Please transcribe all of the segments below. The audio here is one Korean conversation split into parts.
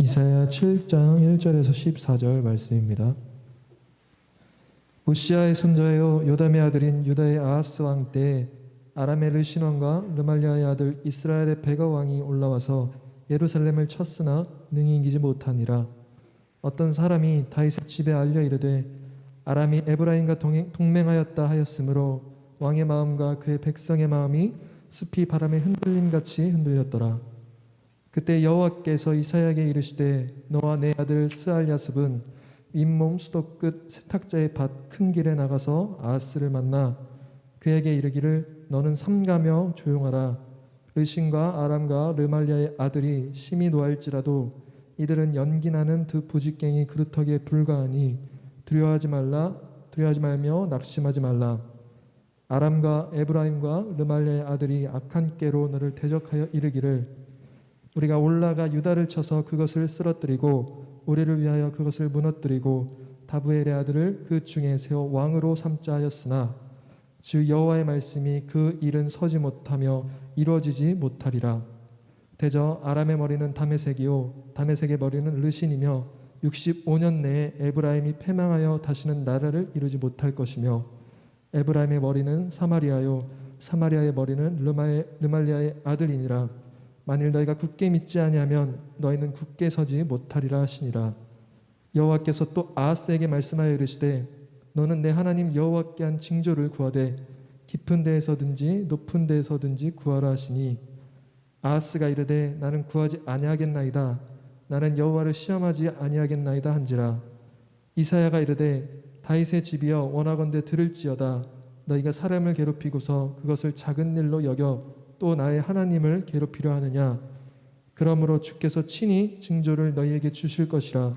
이사야 7장 1절에서 14절 말씀입니다. 우시아의 손자요 요담의 아들인 유다의 아하스 왕 때에 아람의 르신 왕과 르말리아의 아들 이스라엘의 베가 왕이 올라와서 예루살렘을 쳤으나 능히 이기지 못하니라. 어떤 사람이 다윗의 집에 알려 이르되 아람이 에브라임과 동맹하였다 하였으므로 왕의 마음과 그의 백성의 마음이 숲이 바람에 흔들림같이 흔들렸더라. 그때 여호와께서 이사야에게 이르시되 너와 내 아들 스알야습은 윗몸 수도 끝 세탁자의 밭 큰 길에 나가서 아하스를 만나 그에게 이르기를 너는 삼가며 조용하라. 르신과 아람과 르말리아의 아들이 심히 노할지라도 이들은 연기나는 두 부직갱이 그루터기에 불과하니 두려워하지 말며 낙심하지 말라. 아람과 에브라임과 르말리아의 아들이 악한 꾀로 너를 대적하여 이르기를 우리가 올라가 유다를 쳐서 그것을 쓰러뜨리고 우리를 위하여 그것을 무너뜨리고 다브엘의 아들을 그 중에 세워 왕으로 삼자 하였으나 주 여호와의 말씀이 그 일은 서지 못하며 이루어지지 못하리라. 대저 아람의 머리는 다메섹이요 다메섹의 머리는 르신이며 65년 내에 에브라임이 패망하여 다시는 나라를 이루지 못할 것이며 에브라임의 머리는 사마리아요 사마리아의 머리는 르말리아의 아들이니라. 만일 너희가 굳게 믿지 아니하면 너희는 굳게 서지 못하리라 하시니라. 여호와께서 또 아하스에게 말씀하여 이르시되 너는 내 하나님 여호와께 한 징조를 구하되 깊은 데에서든지 높은 데에서든지 구하라 하시니 아하스가 이르되 나는 구하지 아니하겠나이다. 나는 여호와를 시험하지 아니하겠나이다 한지라. 이사야가 이르되 다윗의 집이여 원하건대 들을지어다. 너희가 사람을 괴롭히고서 그것을 작은 일로 여겨 또 나의 하나님을 괴롭히려 하느냐. 그러므로 주께서 친히 징조를 너희에게 주실 것이라.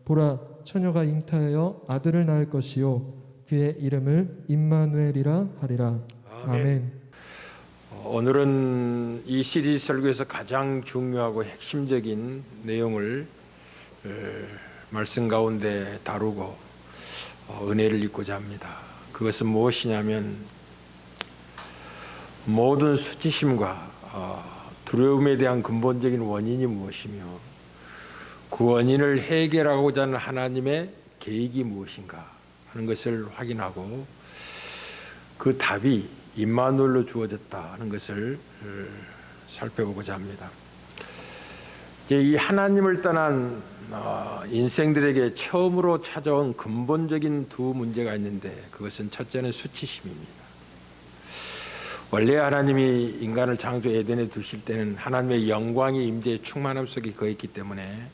보라 처녀가 잉타하여 아들을 낳을 것이요 그의 이름을 임마누엘이라 하리라. 아멘. 오늘은 이 시리즈 설교에서 가장 중요하고 핵심적인 내용을 말씀 가운데 다루고 은혜를 입고자 합니다. 그것은 무엇이냐면 모든 수치심과 두려움에 대한 근본적인 원인이 무엇이며 그 원인을 해결하고자 하는 하나님의 계획이 무엇인가 하는 것을 확인하고 그 답이 임마누엘로 주어졌다 하는 것을 살펴보고자 합니다. 이 하나님을 떠난 인생들에게 처음으로 찾아온 근본적인 두 문제가 있는데 그것은 첫째는 수치심입니다. 원래 하나님이 인간을 창조 에덴에 두실 때는 하나님의 영광의 임재의 충만함 속에 거했기 때문에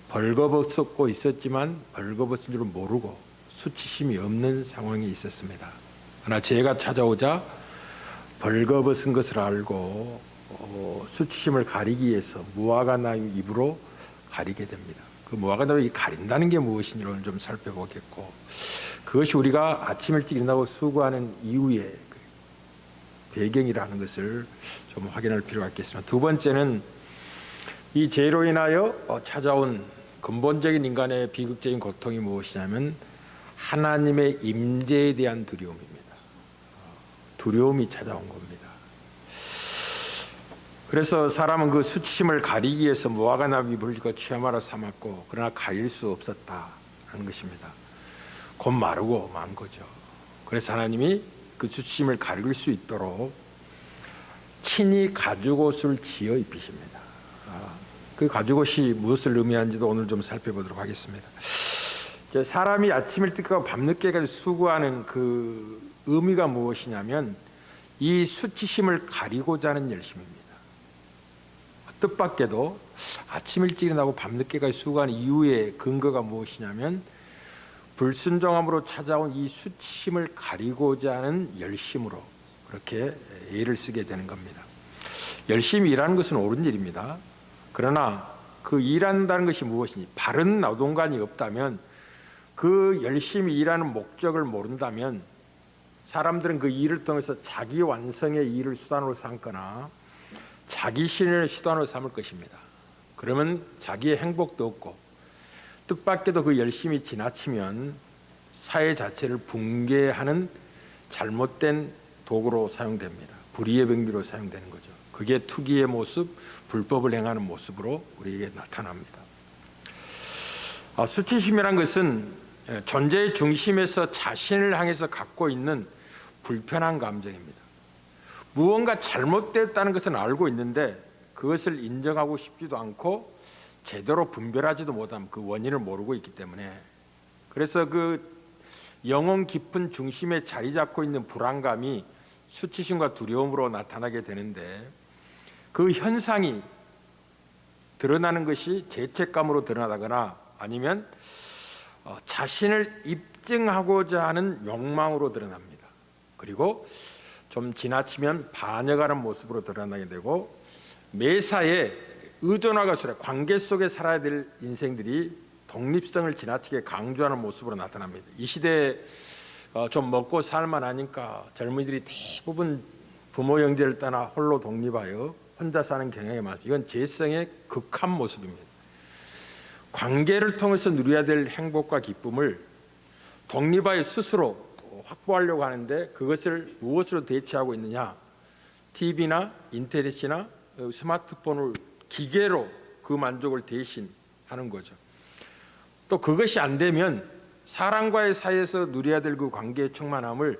벌거벗고 있었지만 벌거벗은 줄 모르고 수치심이 없는 상황에 있었습니다. 그러나 죄가 찾아오자 벌거벗은 것을 알고 수치심을 가리기 위해서 무화과 나무 잎으로 가리게 됩니다. 그 무화과 나무 잎이 가린다는 게 무엇인지를 좀 살펴보겠고 그것이 우리가 아침 일찍 일어나고 수고하는 이유의 배경이라는 것을 좀 확인할 필요가 있겠습니다. 두 번째는 이 죄로 인하여 찾아온 근본적인 인간의 비극적인 고통이 무엇이냐면 하나님의 임재에 대한 두려움입니다. 두려움이 찾아온 겁니다. 그래서 사람은 그 수치심을 가리기 위해서 무화과 나무 잎을 취하마라 삼았고 그러나 가릴 수 없었다는 것입니다. 곧 마르고 만 거죠. 그래서 하나님이 그 수치심을 가릴 수 있도록 친히 가죽옷을 지어 입히십니다. 그 가죽옷이 무엇을 의미하는지도 오늘 좀 살펴보도록 하겠습니다. 사람이 아침 일찍하고 밤늦게까지 수고하는 그 의미가 무엇이냐면 이 수치심을 가리고자 하는 열심입니다. 뜻밖에도 아침 일찍 일어나고 밤늦게까지 수고하는 이유의 근거가 무엇이냐면 불순종함으로 찾아온 이 수치심을 가리고자 하는 열심으로 그렇게 애를 쓰게 되는 겁니다. 열심히 일하는 것은 옳은 일입니다. 그러나 그 일한다는 것이 무엇이니 바른 노동관이 없다면 그 열심히 일하는 목적을 모른다면 사람들은 그 일을 통해서 자기 완성의 일을 수단으로 삼거나 자기 신을 수단으로 삼을 것입니다. 그러면 자기의 행복도 없고 뜻밖에도 그 열심히 지나치면 사회 자체를 붕괴하는 잘못된 도구로 사용됩니다. 불의의 병기로 사용되는 거죠. 그게 투기의 모습, 불법을 행하는 모습으로 우리에게 나타납니다. 수치심이란 것은 존재의 중심에서 자신을 향해서 갖고 있는 불편한 감정입니다. 무언가 잘못됐다는 것은 알고 있는데 그것을 인정하고 싶지도 않고 제대로 분별하지도 못한 그 원인을 모르고 있기 때문에, 그래서 그 영혼 깊은 중심에 자리 잡고 있는 불안감이 수치심과 두려움으로 나타나게 되는데, 그 현상이 드러나는 것이 죄책감으로 드러나거나 아니면 자신을 입증하고자 하는 욕망으로 드러납니다. 그리고 좀 지나치면 반역하는 모습으로 드러나게 되고, 매사에 의존하고 관계 속에 살아야 될 인생들이 독립성을 지나치게 강조하는 모습으로 나타납니다. 이 시대에 좀 먹고 살만하니까 젊은이들이 대부분 부모 형제를 떠나 홀로 독립하여 혼자 사는 경향이 많죠. 이건 죄성의 극한 모습입니다. 관계를 통해서 누려야 될 행복과 기쁨을 독립하여 스스로 확보하려고 하는데, 그것을 무엇으로 대체하고 있느냐? TV나 인터넷이나 스마트폰을 기계로 그 만족을 대신하는 거죠. 또 그것이 안 되면 사람과의 사이에서 누려야 될 그 관계의 충만함을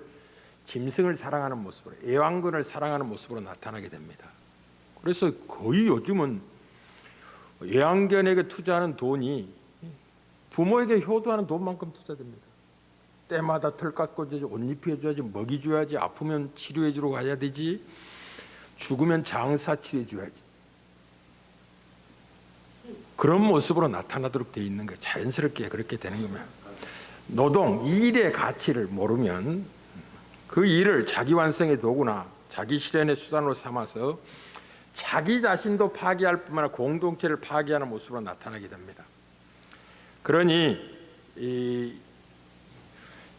짐승을 사랑하는 모습으로, 애완근을 사랑하는 모습으로 나타나게 됩니다. 그래서 거의 요즘은 애완견에게 투자하는 돈이 부모에게 효도하는 돈만큼 투자됩니다. 때마다 털 깎아줘야지, 옷 입혀줘야지, 먹이 줘야지, 아프면 치료해 주러 가야 되지, 죽으면 장사 치료해 줘야지. 그런 모습으로 나타나도록 되어 있는 거예요. 자연스럽게 그렇게 되는 겁니다. 노동, 일의 가치를 모르면 그 일을 자기 완성의 도구나 자기 실현의 수단으로 삼아서 자기 자신도 파괴할 뿐만 아니라 공동체를 파괴하는 모습으로 나타나게 됩니다. 그러니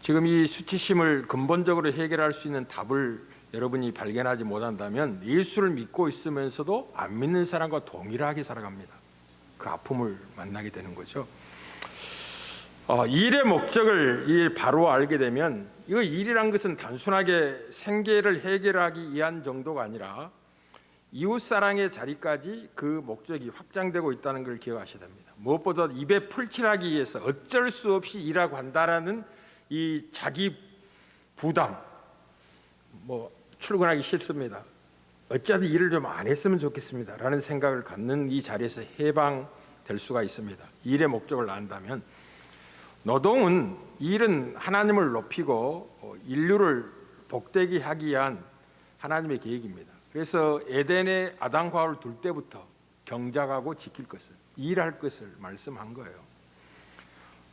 지금 이 수치심을 근본적으로 해결할 수 있는 답을 여러분이 발견하지 못한다면 예수를 믿고 있으면서도 안 믿는 사람과 동일하게 살아갑니다. 그 아픔을 만나게 되는 거죠. 일의 목적을 바로 알게 되면, 이거 일이란 것은 단순하게 생계를 해결하기 위한 정도가 아니라 이웃사랑의 자리까지 그 목적이 확장되고 있다는 걸 기억하셔야 됩니다. 무엇보다 입에 풀칠하기 위해서 어쩔 수 없이 일하고 한다라는 이 자기 부담, 출근하기 싫습니다, 어쩌든 일을 좀 안 했으면 좋겠습니다 라는 생각을 갖는 이 자리에서 해방될 수가 있습니다. 일의 목적을 안다면. 노동은, 일은 하나님을 높이고 인류를 복되게 하기 위한 하나님의 계획입니다. 그래서 에덴에 아담과 하와를 둘 때부터 경작하고 지킬 것을, 일할 것을 말씀한 거예요.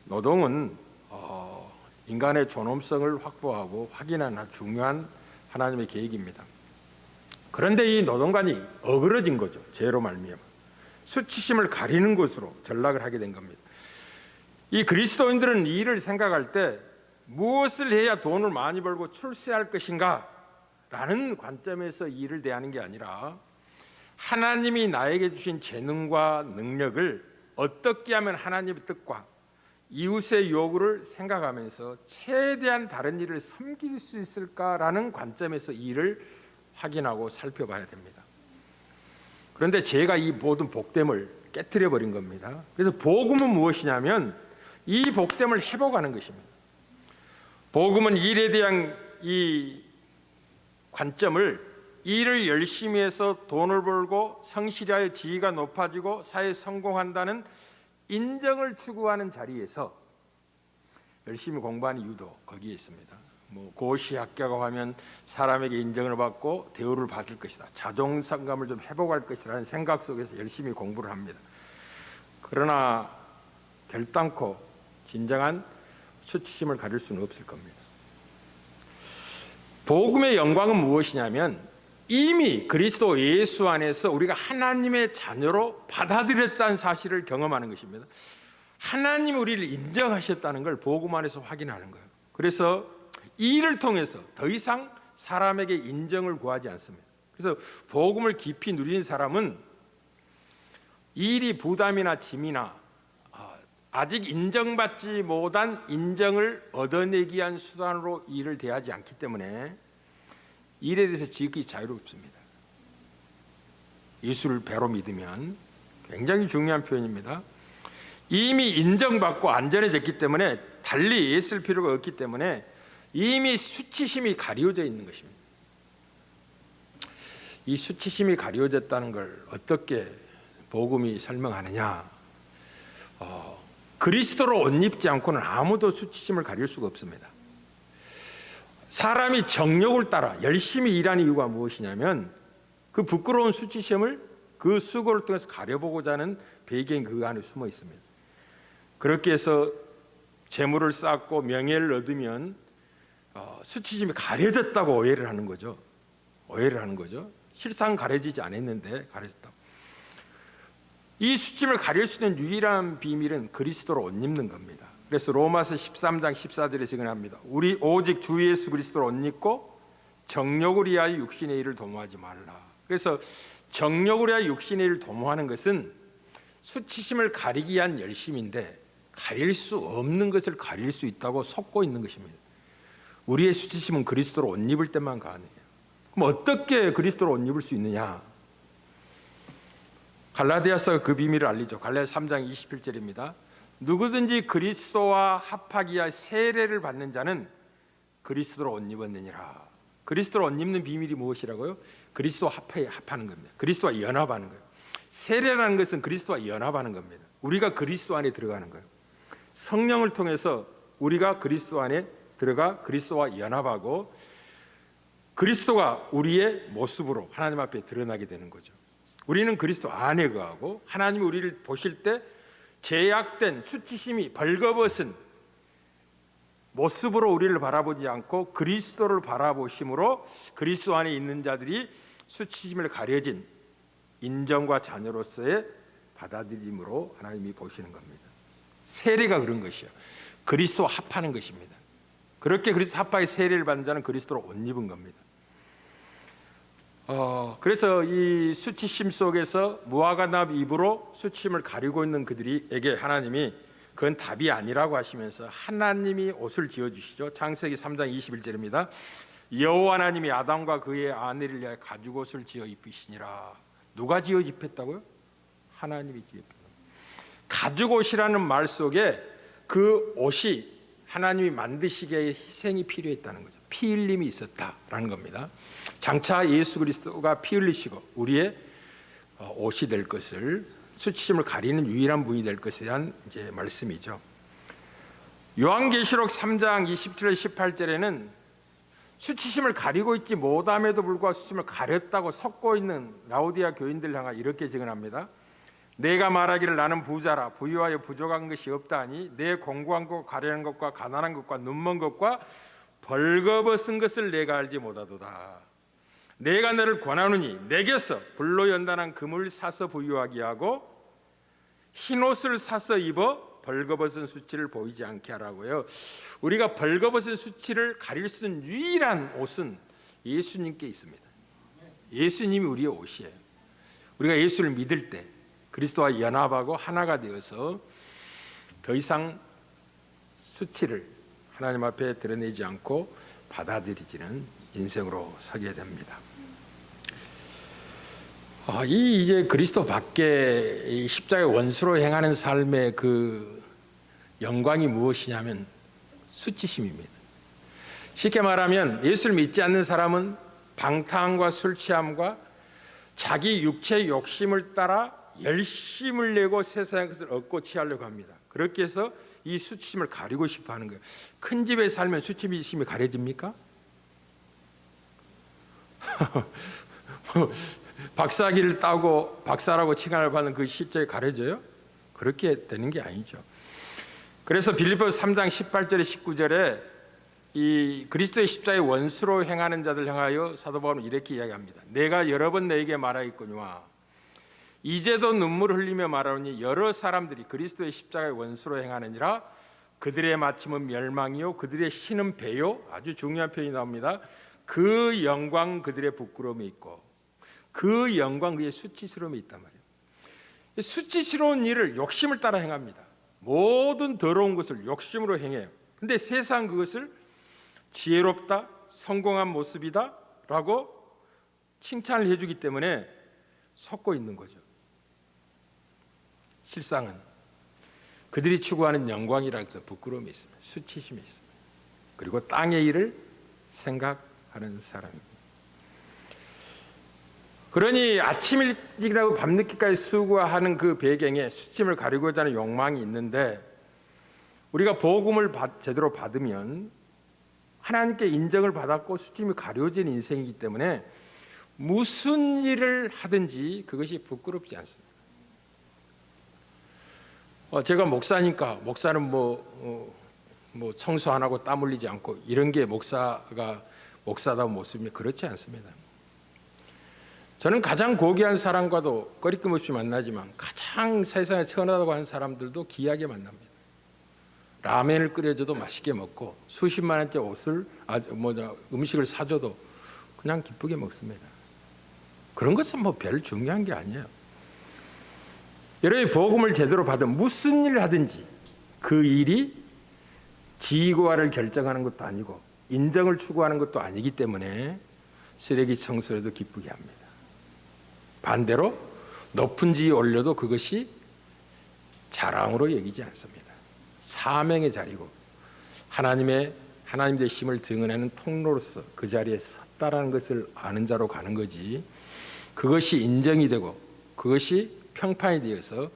노동은 인간의 존엄성을 확보하고 확인하는 중요한 하나님의 계획입니다. 그런데 이 노동관이 어그러진 거죠. 죄로 말미암아 수치심을 가리는 것으로 전락을 하게 된 겁니다. 이 그리스도인들은 이 일을 생각할 때 무엇을 해야 돈을 많이 벌고 출세할 것인가 라는 관점에서 이 일을 대하는 게 아니라, 하나님이 나에게 주신 재능과 능력을 어떻게 하면 하나님의 뜻과 이웃의 요구를 생각하면서 최대한 다른 일을 섬길 수 있을까라는 관점에서 이 일을 확인하고 살펴봐야 됩니다. 그런데 죄가 이 모든 복됨을 깨트려 버린 겁니다. 그래서 복음은 무엇이냐면 이 복됨을 회복하는 것입니다. 복음은 일에 대한 이 관점을, 일을 열심히 해서 돈을 벌고 성실하여 지위가 높아지고 사회에 성공한다는 인정을 추구하는 자리에서, 열심히 공부하는 이유도 거기에 있습니다. 고시 합격하면 사람에게 인정을 받고 대우를 받을 것이다, 자존감을 좀 회복할 것이라는 생각 속에서 열심히 공부를 합니다. 그러나 결단코 진정한 수치심을 가질 수는 없을 겁니다. 복음의 영광은 무엇이냐면, 이미 그리스도 예수 안에서 우리가 하나님의 자녀로 받아들였다는 사실을 경험하는 것입니다. 하나님이 우리를 인정하셨다는 걸 복음 안에서 확인하는 거예요. 그래서 이 일을 통해서 더 이상 사람에게 인정을 구하지 않습니다. 그래서 복음을 깊이 누리는 사람은 이 일이 부담이나 짐이나 아직 인정받지 못한 인정을 얻어내기 위한 수단으로 일을 대하지 않기 때문에 일에 대해서 지극히 자유롭습니다. 예수를 배로 믿으면, 굉장히 중요한 표현입니다. 이미 인정받고 안전해졌기 때문에 달리 애쓸 필요가 없기 때문에 이미 수치심이 가려져 있는 것입니다. 이 수치심이 가려졌다는 걸 어떻게 복음이 설명하느냐? 그리스도로 옷 입지 않고는 아무도 수치심을 가릴 수가 없습니다. 사람이 정욕을 따라 열심히 일하는 이유가 무엇이냐면 그 부끄러운 수치심을 그 수고를 통해서 가려보고자 하는 배경이 그 안에 숨어 있습니다. 그렇게 해서 재물을 쌓고 명예를 얻으면 수치심이 가려졌다고 오해를 하는 거죠. 실상 가려지지 않았는데 가려졌다고. 이 수치심을 가릴 수 있는 유일한 비밀은 그리스도로 옷 입는 겁니다. 그래서 로마서 13장 14절에 증언합니다. 우리 오직 주 예수 그리스도로 옷 입고 정욕을 위하여 육신의 일을 도모하지 말라. 그래서 정욕을 위하여 육신의 일을 도모하는 것은 수치심을 가리기 위한 열심인데 가릴 수 없는 것을 가릴 수 있다고 속고 있는 것입니다. 우리의 수치심은 그리스도로 옷 입을 때만 가능해요. 그럼 어떻게 그리스도로 옷 입을 수 있느냐? 갈라디아서가 그 비밀을 알리죠. 갈라디아 3장 21절입니다. 누구든지 그리스도와 합하기 위하여 세례를 받는 자는 그리스도로 옷 입었느니라. 그리스도로 옷 입는 비밀이 무엇이라고요? 그리스도와 합하는 겁니다. 그리스도와 연합하는 거예요. 세례라는 것은 그리스도와 연합하는 겁니다. 우리가 그리스도 안에 들어가는 거예요. 성령을 통해서 우리가 그리스도 안에 들어가 그리스도와 연합하고 그리스도가 우리의 모습으로 하나님 앞에 드러나게 되는 거죠. 우리는 그리스도 안에 거하고 하나님이 우리를 보실 때 제약된 수치심이 벌거벗은 모습으로 우리를 바라보지 않고 그리스도를 바라보심으로 그리스도 안에 있는 자들이 수치심을 가려진 인정과 자녀로서의 받아들임으로 하나님이 보시는 겁니다. 세례가 그런 것이요. 그리스도와 합하는 것입니다. 그렇게 그리스도 합하게 세례를 받는 자는 그리스도로 옷 입은 겁니다. 그래서 이 수치심 속에서 무화과나무 잎으로 수치심을 가리고 있는 그들에게 하나님이 그건 답이 아니라고 하시면서 하나님이 옷을 지어주시죠. 창세기 3장 21절입니다. 여호와 하나님이 아담과 그의 아내를 위하여 가죽옷을 지어 입히시니라. 누가 지어 입혔다고요? 하나님이 지어 입혔다. 가죽옷이라는 말 속에 그 옷이 하나님이 만드시기에 희생이 필요했다는 거죠. 피 흘림이 있었다라는 겁니다. 장차 예수 그리스도가 피 흘리시고 우리의 옷이 될 것을 수치심을 가리는 유일한 분이 될 것에 대한 이제 말씀이죠. 요한계시록 3장 27절 18절에는 수치심을 가리고 있지 못함에도 불구하고 수치심을 가렸다고 섞고 있는 라오디아 교인들 향하 이렇게 증언합니다. 내가 말하기를 나는 부자라 부유하여 부족한 것이 없다니 내 공고한 것 가련한 것과 가난한 것과 눈먼 것과 벌거벗은 것을 내가 알지 못하도다. 내가 너를 권하노니 내게서 불로 연단한 금을 사서 부유하게 하고 흰옷을 사서 입어 벌거벗은 수치를 보이지 않게 하라고요. 우리가 벌거벗은 수치를 가릴 수 있는 유일한 옷은 예수님께 있습니다. 예수님이 우리의 옷이에요. 우리가 예수를 믿을 때 그리스도와 연합하고 하나가 되어서 더 이상 수치를 하나님 앞에 드러내지 않고 받아들이지는 인생으로 서게 됩니다. 이제 그리스도 밖에 십자가의 원수로 행하는 삶의 그 영광이 무엇이냐면 수치심입니다. 쉽게 말하면 예수를 믿지 않는 사람은 방탕과 술 취함과 자기 육체의 욕심을 따라 열심을 내고 세상의 것을 얻고 취하려고 합니다. 그렇게 해서 이 수치심을 가리고 싶어 하는 거예요. 큰 집에 살면 수치심이 가려집니까? 박사학위를 따고 박사라고 칭함을 받는 그 실제에 가려져요? 그렇게 되는 게 아니죠. 그래서 빌립보서 3장 18절에 19절에 이 그리스도의 십자가의 원수로 행하는 자들 향하여 사도 바울은 이렇게 이야기합니다. 내가 여러 번 너에게 말하였거니와 이제도 눈물 흘리며 말하노니 여러 사람들이 그리스도의 십자가의 원수로 행하느니라. 그들의 마침은 멸망이요 그들의 신은 배요. 아주 중요한 표현이 나옵니다. 그 영광 그들의 부끄러움이 있고 그 영광 그의 수치스러움이 있단 말이에요. 수치스러운 일을 욕심을 따라 행합니다. 모든 더러운 것을 욕심으로 행해요. 근데 세상 그것을 지혜롭다, 성공한 모습이다 라고 칭찬을 해주기 때문에 속고 있는 거죠. 실상은 그들이 추구하는 영광이라 해서 부끄러움이 있습니다. 수치심이 있습니다. 그리고 땅의 일을 생각하는 사람입니다. 그러니 아침 일찍이라고 밤늦게까지 수고하는 그 배경에 수침을 가리고자 하는 욕망이 있는데, 우리가 복음을 제대로 받으면 하나님께 인정을 받았고 수침이 가려진 인생이기 때문에 무슨 일을 하든지 그것이 부끄럽지 않습니다. 제가 목사니까 목사는 뭐 청소 안 하고 땀 흘리지 않고 이런 게 목사가 목사다운 모습이면 그렇지 않습니다. 저는 가장 고귀한 사람과도 꺼리낌 없이 만나지만 가장 세상에 천하다고 하는 사람들도 귀하게 만납니다. 라면을 끓여줘도 맛있게 먹고 수십만 원짜리 음식을 사줘도 그냥 기쁘게 먹습니다. 그런 것은 별 중요한 게 아니에요. 여러분이 복음을 제대로 받으면 무슨 일을 하든지 그 일이 지위고하를 결정하는 것도 아니고 인정을 추구하는 것도 아니기 때문에 쓰레기 청소에도 기쁘게 합니다. 반대로 높은 지위에 올려도 그것이 자랑으로 여기지 않습니다. 사명의 자리고 하나님 되심을 증언하는 통로로서 그 자리에 섰다라는 것을 아는 자로 가는 거지, 그것이 인정이 되고 그것이 평판이 되어서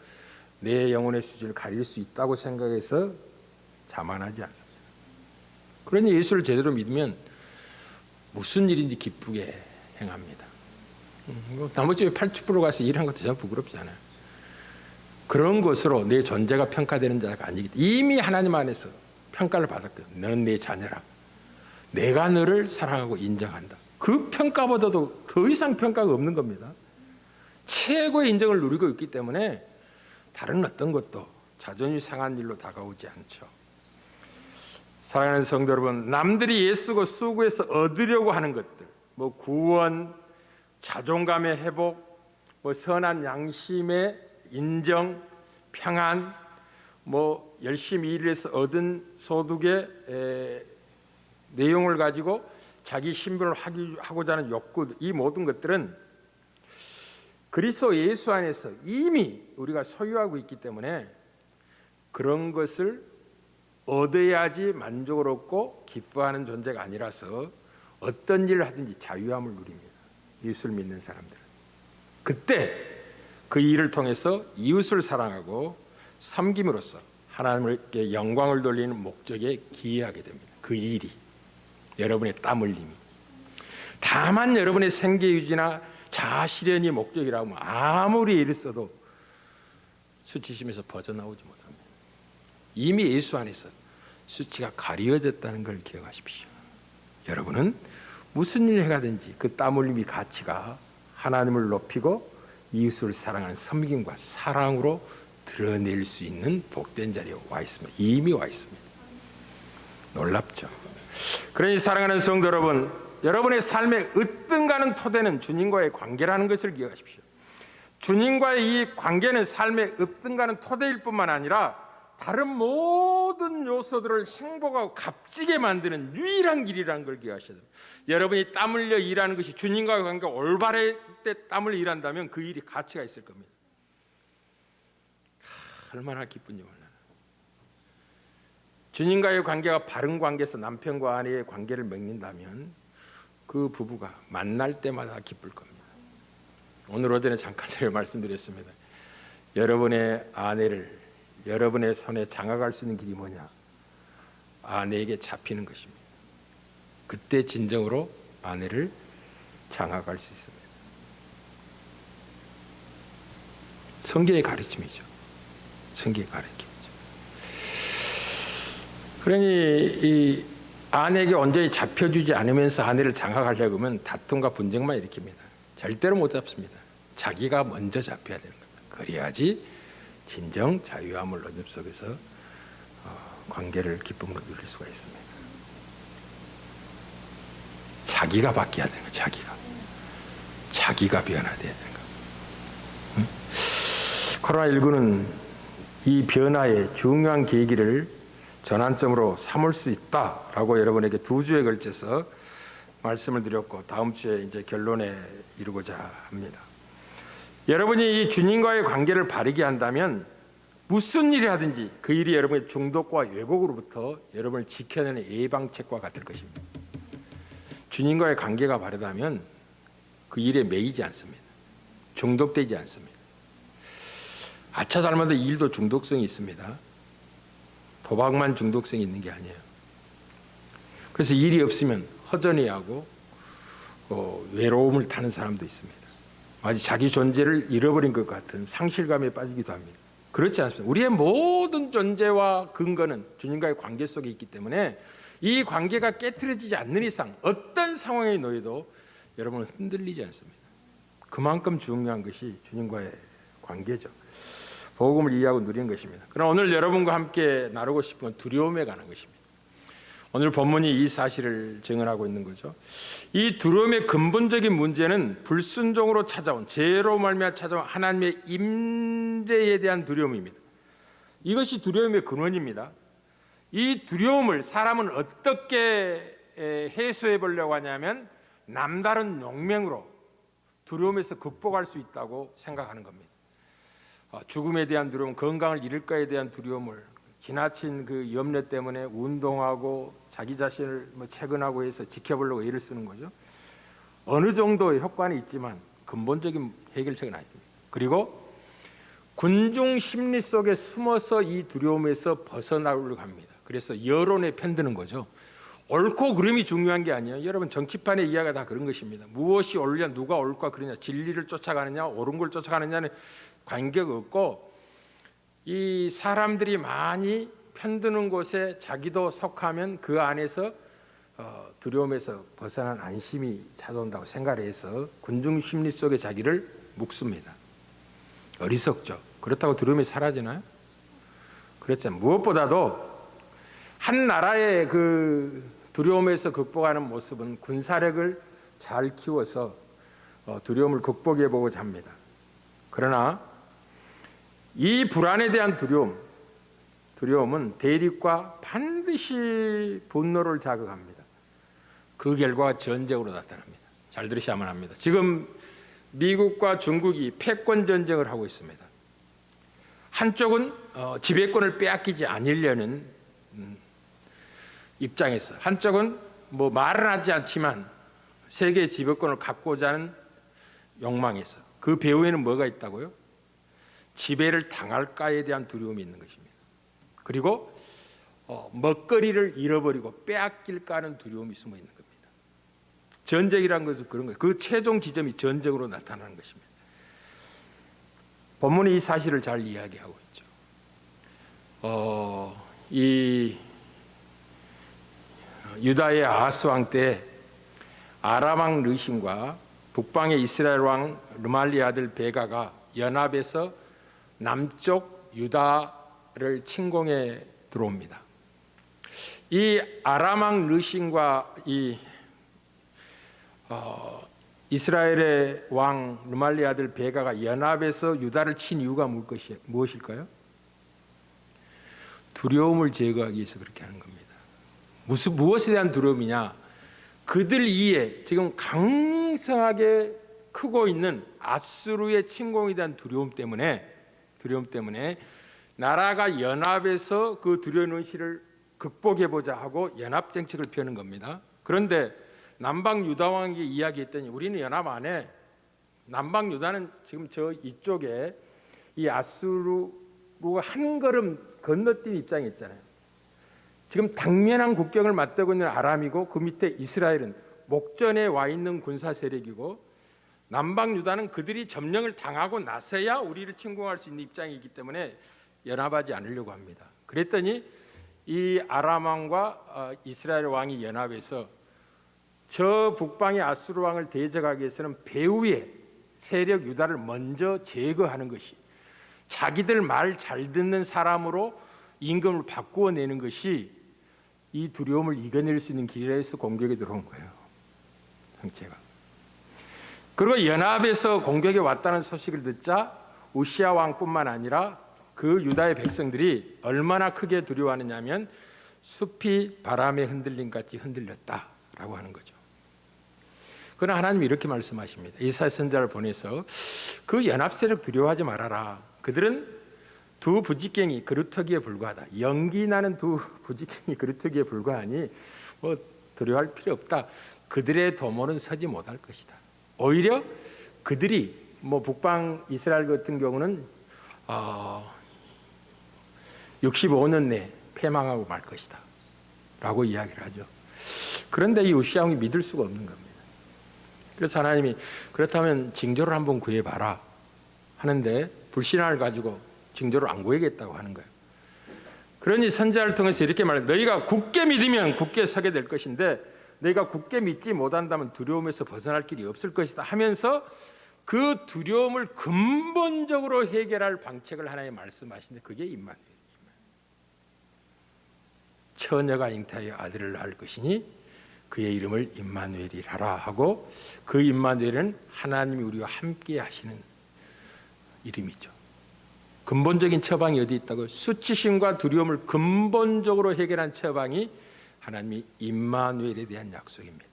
내 영혼의 수준을 가릴 수 있다고 생각해서 자만하지 않습니다. 그러니 예수를 제대로 믿으면 무슨 일인지 기쁘게 행합니다. 나머지 80% 가서 일한 것도 전혀 부끄럽지 않아요. 그런 것으로 내 존재가 평가되는 자가 아니기 때문에 이미 하나님 안에서 평가를 받았거든요. 너는 내 자녀라. 내가 너를 사랑하고 인정한다. 그 평가보다도 더 이상 평가가 없는 겁니다. 최고의 인정을 누리고 있기 때문에 다른 어떤 것도 자존심 상한 일로 다가오지 않죠. 사랑하는 성도 여러분, 남들이 애쓰고 수고해서 얻으려고 하는 것들, 구원, 자존감의 회복, 선한 양심의 인정, 평안, 열심히 일해서 얻은 소득의 내용을 가지고 자기 신분을 하고자 하는 욕구, 이 모든 것들은 그리스도 예수 안에서 이미 우리가 소유하고 있기 때문에 그런 것을 얻어야지 만족을 얻고 기뻐하는 존재가 아니라서 어떤 일을 하든지 자유함을 누립니다. 예수를 믿는 사람들은. 그때 그 일을 통해서 이웃을 사랑하고 섬김으로써 하나님께 영광을 돌리는 목적에 기여하게 됩니다. 그 일이 여러분의 땀 흘림이. 다만 여러분의 생계 유지나 자아 실현이 목적이라면 아무리 애를 써도 수치심에서 벗어나오지 못합니다. 이미 예수 안에서 수치가 가려졌다는 걸 기억하십시오. 여러분은 무슨 일을 해가든지 그 땀 흘림의 가치가 하나님을 높이고 이웃을 사랑하는 섬김과 사랑으로 드러낼 수 있는 복된 자리에 와 있습니다. 이미 와 있습니다. 놀랍죠. 그러니 사랑하는 성도 여러분, 여러분의 삶의 으뜸가는 토대는 주님과의 관계라는 것을 기억하십시오. 주님과의 이 관계는 삶의 으뜸가는 토대일 뿐만 아니라 다른 모든 요소들을 행복하고 값지게 만드는 유일한 길이라는 걸 기억하셔야 됩니다. 여러분이 땀 흘려 일하는 것이 주님과의 관계가 올바를 때 땀을 일한다면 그 일이 가치가 있을 겁니다. 얼마나 기쁜지 몰라요. 주님과의 관계가 바른 관계에서 남편과 아내의 관계를 맺는다면 그 부부가 만날 때마다 기쁠 겁니다. 오늘 오전에 잠깐 제가 말씀드렸습니다. 여러분의 아내를 여러분의 손에 장악할 수 있는 길이 뭐냐? 아내에게 잡히는 것입니다. 그때 진정으로 아내를 장악할 수 있습니다. 성경의 가르침이죠. 성경의 가르침이죠. 그러니 이 아내에게 온전히 잡혀주지 않으면서 아내를 장악하려고 하면 다툼과 분쟁만 일으킵니다. 절대로 못 잡습니다. 자기가 먼저 잡혀야 되는 겁니다. 그래야지 진정 자유함을 얻음 속에서 관계를 기쁨으로 누릴 수가 있습니다. 자기가 바뀌어야 되는 거예요. 자기가 변화돼야 되는 거예요. 코로나19는 이 변화의 중요한 계기를 전환점으로 삼을 수 있다라고 여러분에게 2주에 걸쳐서 말씀을 드렸고, 다음 주에 이제 결론에 이르고자 합니다. 여러분이 이 주님과의 관계를 바르게 한다면 무슨 일을 하든지 그 일이 여러분의 중독과 왜곡으로부터 여러분을 지켜내는 예방책과 같을 것입니다. 주님과의 관계가 바르다면 그 일에 매이지 않습니다. 중독되지 않습니다. 아차 잘못해도 이 일도 중독성이 있습니다. 도박만 중독성이 있는 게 아니에요. 그래서 일이 없으면 허전해하고 외로움을 타는 사람도 있습니다. 마치 자기 존재를 잃어버린 것 같은 상실감에 빠지기도 합니다. 그렇지 않습니다. 우리의 모든 존재와 근거는 주님과의 관계 속에 있기 때문에 이 관계가 깨트려지지 않는 이상 어떤 상황에 놓여도 여러분은 흔들리지 않습니다. 그만큼 중요한 것이 주님과의 관계죠. 복음을 이해하고 누리는 것입니다. 그럼 오늘 여러분과 함께 나누고 싶은 건 두려움에 관한 것입니다. 오늘 본문이 이 사실을 증언하고 있는 거죠. 이 두려움의 근본적인 문제는 불순종으로 찾아온, 죄로 말미암아 찾아온 하나님의 임재에 대한 두려움입니다. 이것이 두려움의 근원입니다. 이 두려움을 사람은 어떻게 해소해 보려고 하냐면 남다른 용맹으로 두려움에서 극복할 수 있다고 생각하는 겁니다. 죽음에 대한 두려움, 건강을 잃을까에 대한 두려움을 지나친 그 염려 때문에 운동하고 자기 자신을 체근하고 해서 지켜보려고 애를 쓰는 거죠. 어느 정도의 효과는 있지만 근본적인 해결책은 아닙니다. 그리고 군중 심리 속에 숨어서 이 두려움에서 벗어나려고 합니다. 그래서 여론에 편드는 거죠. 옳고 그름이 중요한 게 아니에요. 여러분 정치판의 이야기가 다 그런 것입니다. 무엇이 옳냐, 누가 옳고 그러냐, 진리를 쫓아가느냐, 옳은 걸 쫓아가느냐는 관계가 없고 이 사람들이 많이 편드는 곳에 자기도 속하면 그 안에서 두려움에서 벗어난 안심이 찾아온다고 생각을 해서 군중 심리 속에 자기를 묵습니다. 어리석죠. 그렇다고 두려움이 사라지나요? 그렇잖아요. 무엇보다도 한 나라의 그 두려움에서 극복하는 모습은 군사력을 잘 키워서 두려움을 극복해 보고자 합니다. 그러나 이 불안에 대한 두려움은 대립과 반드시 분노를 자극합니다. 그 결과가 전쟁으로 나타납니다. 잘 들으셔야만 합니다. 지금 미국과 중국이 패권 전쟁을 하고 있습니다. 한쪽은 지배권을 빼앗기지 않으려는 입장에서, 한쪽은 말은 하지 않지만 세계 지배권을 갖고자 하는 욕망에서, 그 배후에는 뭐가 있다고요? 지배를 당할까에 대한 두려움이 있는 것입니다. 그리고 먹거리를 잃어버리고 빼앗길까 하는 두려움이 숨어 있는 겁니다. 전쟁이라는 것은 그런 거예요. 그 최종 지점이 전쟁으로 나타나는 것입니다. 본문이 이 사실을 잘 이야기하고 있죠. 이 유다의 아하스 왕 때 아람 왕 르신과 북방의 이스라엘 왕 르말리 아들 베가가 연합해서 남쪽 유다를 침공해 들어옵니다. 이 아람 왕 르신과 이 이스라엘의 왕 르말리 아들 베가가 연합해서 유다를 친 이유가 무엇일까요? 두려움을 제거하기 위해서 그렇게 하는 겁니다. 무엇에 대한 두려움이냐? 그들 이에 지금 강성하게 크고 있는 아수르의 침공에 대한 두려움 때문에 나라가 연합해서 그 두려운 의식을 극복해보자 하고 연합 정책을 펴는 겁니다. 그런데 남방 유다 왕에게 이야기했더니 우리는 연합 안 해. 남방 유다는 지금 저 이쪽에 이 아수르가 한 걸음 건너뛴 입장에 있잖아요. 지금 당면한 국경을 맞대고 있는 아람이고 그 밑에 이스라엘은 목전에 와 있는 군사 세력이고 남방 유다는 그들이 점령을 당하고 나서야 우리를 침공할 수 있는 입장이기 때문에 연합하지 않으려고 합니다. 그랬더니 이 아람 왕과 이스라엘 왕이 연합해서 저 북방의 아수르 왕을 대적하기 위해서는 배후의 세력 유다를 먼저 제거하는 것이, 자기들 말 잘 듣는 사람으로 임금을 바꾸어내는 것이 이 두려움을 이겨낼 수 있는 길이라 해서 공격에 들어온 거예요. 형체가. 그리고 연합해서 공격에 왔다는 소식을 듣자 우시아 왕뿐만 아니라 그 유다의 백성들이 얼마나 크게 두려워하느냐면 숲이 바람에 흔들림 같이 흔들렸다라고 하는 거죠. 그러나 하나님이 이렇게 말씀하십니다. 이사야 선지자를 보내서 그 연합 세력 두려워하지 말아라. 그들은 두 부지깽이 그루터기에 불과하다. 연기 나는 두 부지깽이 그루터기에 불과하니 뭐 두려워할 필요 없다. 그들의 도모는 서지 못할 것이다. 오히려 그들이 뭐 북방 이스라엘 같은 경우는 65년 내에 패망하고 말 것이다 라고 이야기를 하죠. 그런데 이 우시아왕이 믿을 수가 없는 겁니다. 그래서 하나님이 그렇다면 징조를 한번 구해봐라 하는데 불신앙을 가지고 징조를 안 구하겠다고 하는 거예요. 그러니 선지자를 통해서 이렇게 말해요. 너희가 굳게 믿으면 굳게 서게 될 것인데 너희가 굳게 믿지 못한다면 두려움에서 벗어날 길이 없을 것이다 하면서 그 두려움을 근본적으로 해결할 방책을 하나님 말씀하시는데 그게 임마누엘. 처녀가 잉타하여 아들을 낳을 것이니 그의 이름을 임마누엘이라 하고 그 임마누엘은 하나님이 우리와 함께 하시는 이름이죠. 근본적인 처방이 어디 있다고? 수치심과 두려움을 근본적으로 해결한 처방이 하나님이 임마누엘에 대한 약속입니다.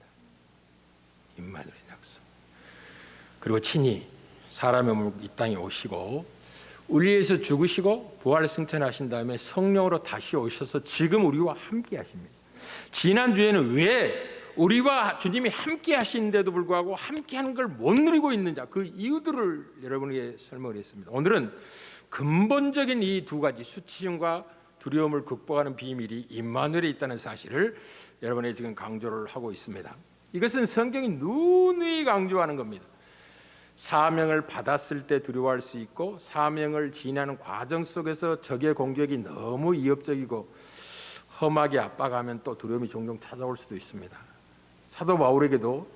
임마누엘 약속. 그리고 친히 사람의 몸으로 이 땅에 오시고 우리 위해서 죽으시고 부활 승천하신 다음에 성령으로 다시 오셔서 지금 우리와 함께 하십니다. 지난주에는 왜 우리와 주님이 함께 하시는데도 불구하고 함께 하는 걸 못 누리고 있는지 그 이유들을 여러분에게 설명을 했습니다. 오늘은 근본적인 이 두 가지 수치심과 두려움을 극복하는 비밀이 임마누엘에 있다는 사실을 여러분에게 지금 강조를 하고 있습니다. 이것은 성경이 누누이 강조하는 겁니다. 사명을 받았을 때 두려워할 수 있고 사명을 지나는 과정 속에서 적의 공격이 너무 위협적이고 험하게 압박하면 또 두려움이 종종 찾아올 수도 있습니다. 사도 바울에게도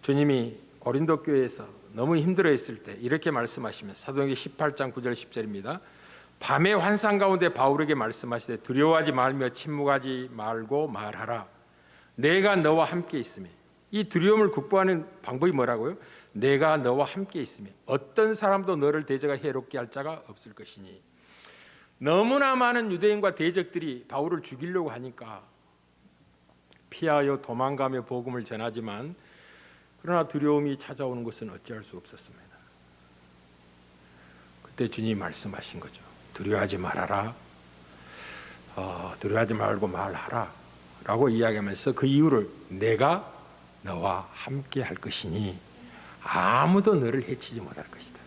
주님이 고린도 교회에서 너무 힘들어했을 때 이렇게 말씀하시면 사도행전 18장 9절 10절입니다. 밤의 환상 가운데 바울에게 말씀하시되 두려워하지 말며 침묵하지 말고 말하라. 내가 너와 함께 있으며. 이 두려움을 극복하는 방법이 뭐라고요? 내가 너와 함께 있으며 어떤 사람도 너를 대적하 해롭게 할 자가 없을 것이니. 너무나 많은 유대인과 대적들이 바울을 죽이려고 하니까 피하여 도망가며 복음을 전하지만 그러나 두려움이 찾아오는 것은 어찌할 수 없었습니다. 그때 주님이 말씀하신 거죠. 두려워하지 말아라. 두려워하지 말고 말하라 라고 이야기하면서 그 이유를 내가 너와 함께 할 것이니 아무도 너를 해치지 못할 것이다.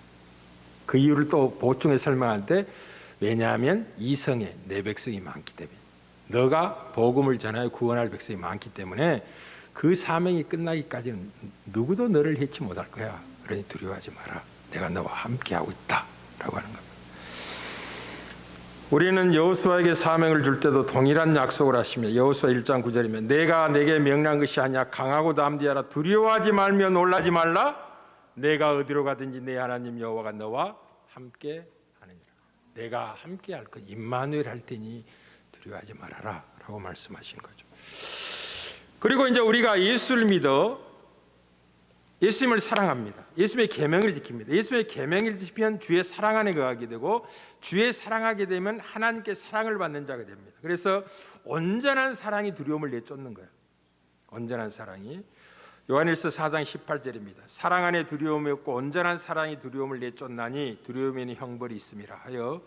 그 이유를 또 보충해 설명할 때 왜냐하면 이 성에 내 백성이 많기 때문에 너가 복음을 전하여 구원할 백성이 많기 때문에 그 사명이 끝나기까지는 누구도 너를 해치 못할 거야. 그러니 두려워하지 마라. 내가 너와 함께하고 있다 라고 하는 겁니다. 우리는 여호수아에게 사명을 줄 때도 동일한 약속을 하시며 여호수아 1장 9절이면 내가 내게 명령한 것이 아니야 강하고 담대하라 두려워하지 말며 놀라지 말라 내가 어디로 가든지 내 하나님 여호와가 너와 함께 하느니라. 내가 함께 할 것 임마누엘 할 테니 두려워하지 말아라 라고 말씀하신 거죠. 그리고 이제 우리가 예수를 믿어 예수님을 사랑합니다. 예수님의 계명을 지킵니다. 예수님의 계명을 지키면 주의 사랑 안에 거하게 되고 주의 사랑하게 되면 하나님께 사랑을 받는 자가 됩니다. 그래서 온전한 사랑이 두려움을 내쫓는 거예요. 온전한 사랑이 요한일서 4장 18절입니다. 사랑 안에 두려움이 없고 온전한 사랑이 두려움을 내쫓나니 두려움에는 형벌이 있음이라 하여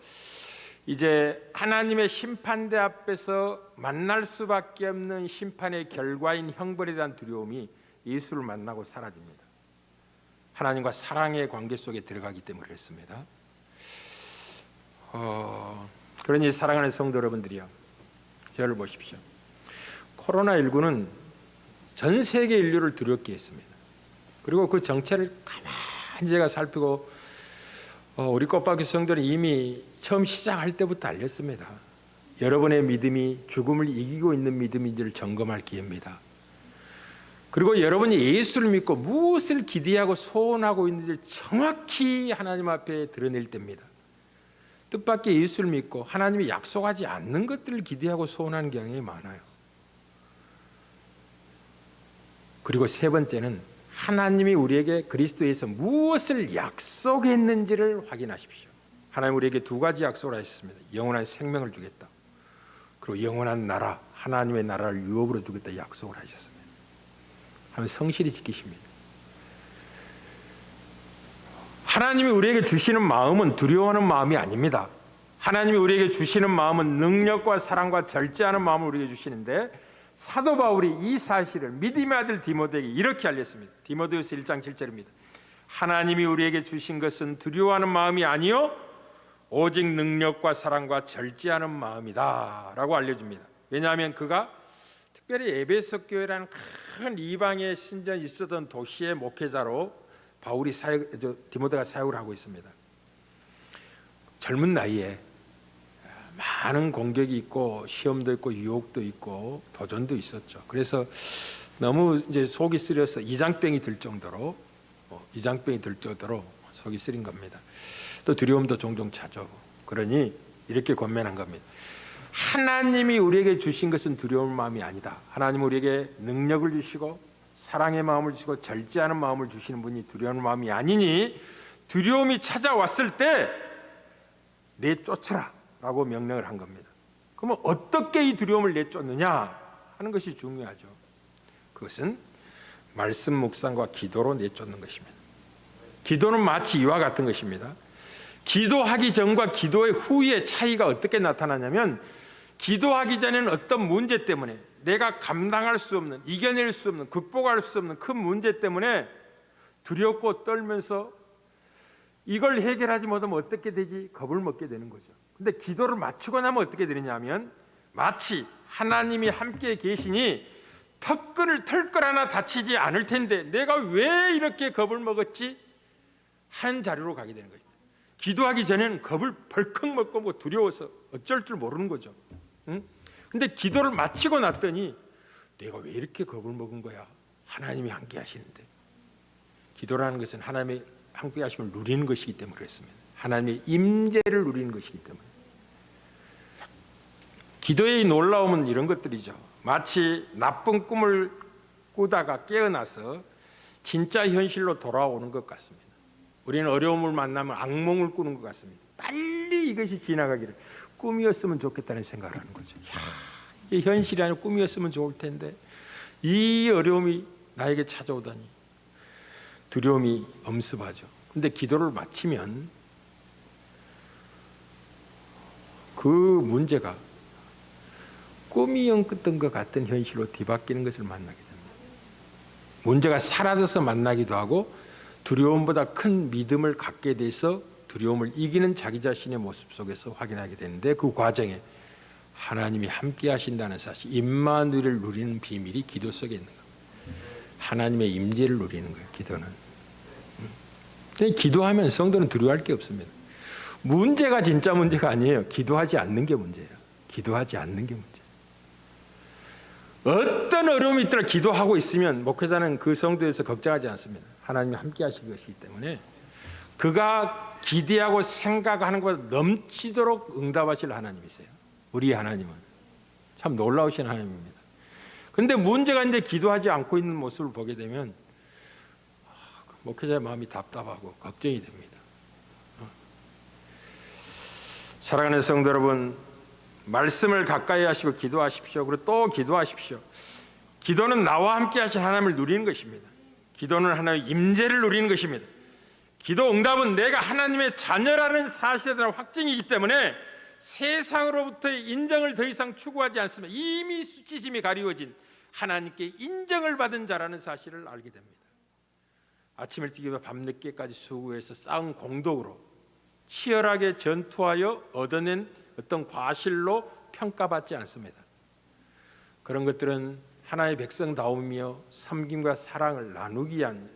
이제 하나님의 심판대 앞에서 만날 수밖에 없는 심판의 결과인 형벌에 대한 두려움이 예수를 만나고 사라집니다. 하나님과 사랑의 관계 속에 들어가기 때문에 그렇습니다. 그러니 사랑하는 성도 여러분들이요, 저를 보십시오. 코로나19는 전 세계 인류를 두렵게 했습니다. 그리고 그 정체를 가만히 제가 살피고 우리 꽃바퀴 성도는 이미 처음 시작할 때부터 알렸습니다. 여러분의 믿음이 죽음을 이기고 있는 믿음인지를 점검할 기회입니다. 그리고 여러분이 예수를 믿고 무엇을 기대하고 소원하고 있는지를 정확히 하나님 앞에 드러낼 때입니다. 뜻밖의 예수를 믿고 하나님이 약속하지 않는 것들을 기대하고 소원하는 경향이 많아요. 그리고 세 번째는 하나님이 우리에게 그리스도에서 무엇을 약속했는지를 확인하십시오. 하나님 우리에게 두 가지 약속을 하셨습니다. 영원한 생명을 주겠다. 그리고 영원한 나라, 하나님의 나라를 유업으로 주겠다 약속을 하셨습니다. 하나님 성실히 지키십니다. 하나님이 우리에게 주시는 마음은 두려워하는 마음이 아닙니다. 하나님이 우리에게 주시는 마음은 능력과 사랑과 절제하는 마음을 우리에게 주시는데, 사도 바울이 이 사실을 믿음의 아들 디모데에게 이렇게 알렸습니다. 디모데후서 1장 7절입니다. 하나님이 우리에게 주신 것은 두려워하는 마음이 아니요 오직 능력과 사랑과 절제하는 마음이다 라고 알려줍니다. 왜냐하면 그가 특별히 에베소 교회라는 큰 이방의 신전이 있었던 도시의 목회자로 바울이 디모데가 사역을 하고 있습니다. 젊은 나이에 많은 공격이 있고 시험도 있고 유혹도 있고 도전도 있었죠. 그래서 너무 이제 속이 쓰려서 이장병이 들 정도로 속이 쓰린 겁니다. 또 두려움도 종종 찾아오고, 그러니 이렇게 권면한 겁니다. 하나님이 우리에게 주신 것은 두려울 마음이 아니다. 하나님 우리에게 능력을 주시고 사랑의 마음을 주시고 절제하는 마음을 주시는 분이 두려운 마음이 아니니 두려움이 찾아왔을 때 내쫓으라 라고 명령을 한 겁니다. 그러면 어떻게 이 두려움을 내쫓느냐 하는 것이 중요하죠. 그것은 말씀 묵상과 기도로 내쫓는 것입니다. 기도는 마치 이와 같은 것입니다. 기도하기 전과 기도의 후의 차이가 어떻게 나타나냐면, 기도하기 전에는 어떤 문제 때문에 내가 감당할 수 없는, 이겨낼 수 없는, 극복할 수 없는 큰 문제 때문에 두렵고 떨면서 이걸 해결하지 못하면 어떻게 되지? 겁을 먹게 되는 거죠. 근데 기도를 마치고 나면 어떻게 되느냐면, 마치 하나님이 함께 계시니 털끌 하나 다치지 않을 텐데 내가 왜 이렇게 겁을 먹었지? 한 자리로 가게 되는 거죠. 기도하기 전에는 겁을 벌컥 먹고 뭐 두려워서 어쩔 줄 모르는 거죠. 근데 기도를 마치고 났더니 내가 왜 이렇게 겁을 먹은 거야? 하나님이 함께 하시는데. 기도라는 것은 하나님의 함께 하심을 누리는 것이기 때문에 그렇습니다. 하나님의 임재를 누리는 것이기 때문에. 기도의 놀라움은 이런 것들이죠. 마치 나쁜 꿈을 꾸다가 깨어나서 진짜 현실로 돌아오는 것 같습니다. 우리는 어려움을 만나면 악몽을 꾸는 것 같습니다. 빨리 이것이 지나가기를, 꿈이었으면 좋겠다는 생각을 하는 거죠. 이게 현실이 아니라 꿈이었으면 좋을 텐데 이 어려움이 나에게 찾아오다니 두려움이 엄습하죠. 근데 기도를 마치면 그 문제가 꿈이 엉켰던 것 같은 현실로 뒤바뀌는 것을 만나게 됩니다. 문제가 사라져서 만나기도 하고, 두려움보다 큰 믿음을 갖게 돼서 두려움을 이기는 자기 자신의 모습 속에서 확인하게 되는데, 그 과정에 하나님이 함께 하신다는 사실, 임마누엘을 누리는 비밀이 기도 속에 있는 겁니다. 하나님의 임재를 누리는 거예요, 기도는. 기도하면 성도는 두려워할 게 없습니다. 문제가 진짜 문제가 아니에요. 기도하지 않는 게 문제예요. 기도하지 않는 게 문제예요. 어떤 어려움이 있더라 기도하고 있으면 목회자는 그 성도에서 걱정하지 않습니다. 하나님이 함께 하실 것이기 때문에 그가 기대하고 생각하는 것보다 넘치도록 응답하실 하나님이세요. 우리 하나님은 참 놀라우신 하나님입니다. 그런데 문제가 이제 기도하지 않고 있는 모습을 보게 되면 목회자의 마음이 답답하고 걱정이 됩니다. 사랑하는 성도 여러분, 말씀을 가까이 하시고 기도하십시오. 그리고 또 기도하십시오. 기도는 나와 함께 하신 하나님을 누리는 것입니다. 기도는 하나님의 임재를 누리는 것입니다. 기도 응답은 내가 하나님의 자녀라는 사실에 대한 확증이기 때문에 세상으로부터의 인정을 더 이상 추구하지 않습니다. 이미 수치심이 가리워진 하나님께 인정을 받은 자라는 사실을 알게 됩니다. 아침 일찍이며 밤늦게까지 수고해서 쌓은 공덕으로 치열하게 전투하여 얻어낸 어떤 과실로 평가받지 않습니다. 그런 것들은 하나의 백성다움이며 섬김과 사랑을 나누기 위한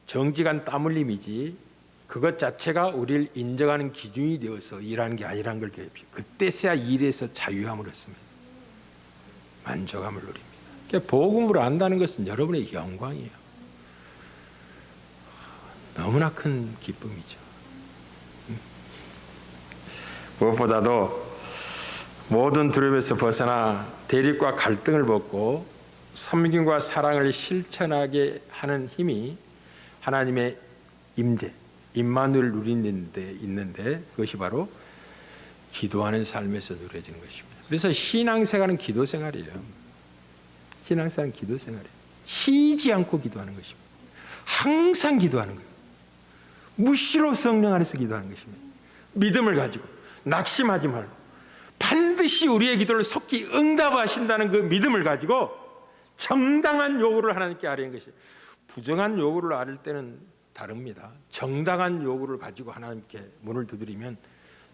정직한 땀 흘림이지 그것 자체가 우리를 인정하는 기준이 되어서 일하는 게 아니라는 걸 기억합시다. 그때서야 일에서 자유함을 얻습니다. 만족함을 누립니다. 그러니까 복음을 안다는 것은 여러분의 영광이에요. 너무나 큰 기쁨이죠. 무엇보다도 모든 두려움에서 벗어나 대립과 갈등을 벗고 섬김과 사랑을 실천하게 하는 힘이 하나님의 임재, 임마누엘을 누리는 데 있는데 그것이 바로 기도하는 삶에서 누려지는 것입니다. 그래서 신앙생활은 기도생활이에요. 신앙생활은 기도생활이에요. 쉬지 않고 기도하는 것입니다. 항상 기도하는 거예요. 무시로 성령 안에서 기도하는 것입니다. 믿음을 가지고 낙심하지 말고 반드시 우리의 기도를 속히 응답하신다는 그 믿음을 가지고 정당한 요구를 하나님께 아뢰는 것이, 부정한 요구를 아뢰 때는 다릅니다. 정당한 요구를 가지고 하나님께 문을 두드리면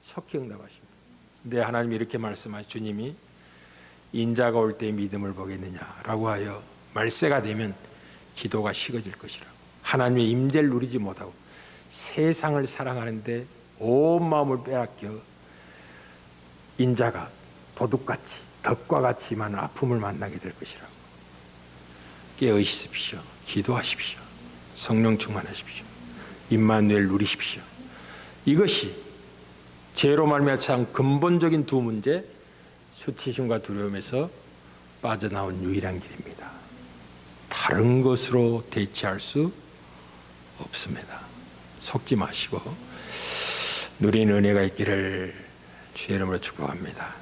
속히 응답하십니다. 근데 하나님이 이렇게 말씀하시, 주님이 인자가 올 때 믿음을 보겠느냐라고 하여 말세가 되면 기도가 식어질 것이라고. 하나님의 임재를 누리지 못하고 세상을 사랑하는데 온 마음을 빼앗겨 인자가 도둑같이 덕과 같이 많은 아픔을 만나게 될 것이라고. 깨어 있으십시오. 기도하십시오. 성령 충만하십시오. 임마누엘 누리십시오. 이것이 죄로 말미암아 참 근본적인 두 문제, 수치심과 두려움에서 빠져나온 유일한 길입니다. 다른 것으로 대체할 수 없습니다. 속지 마시고 누리는 은혜가 있기를 주의 이름으로 축복합니다.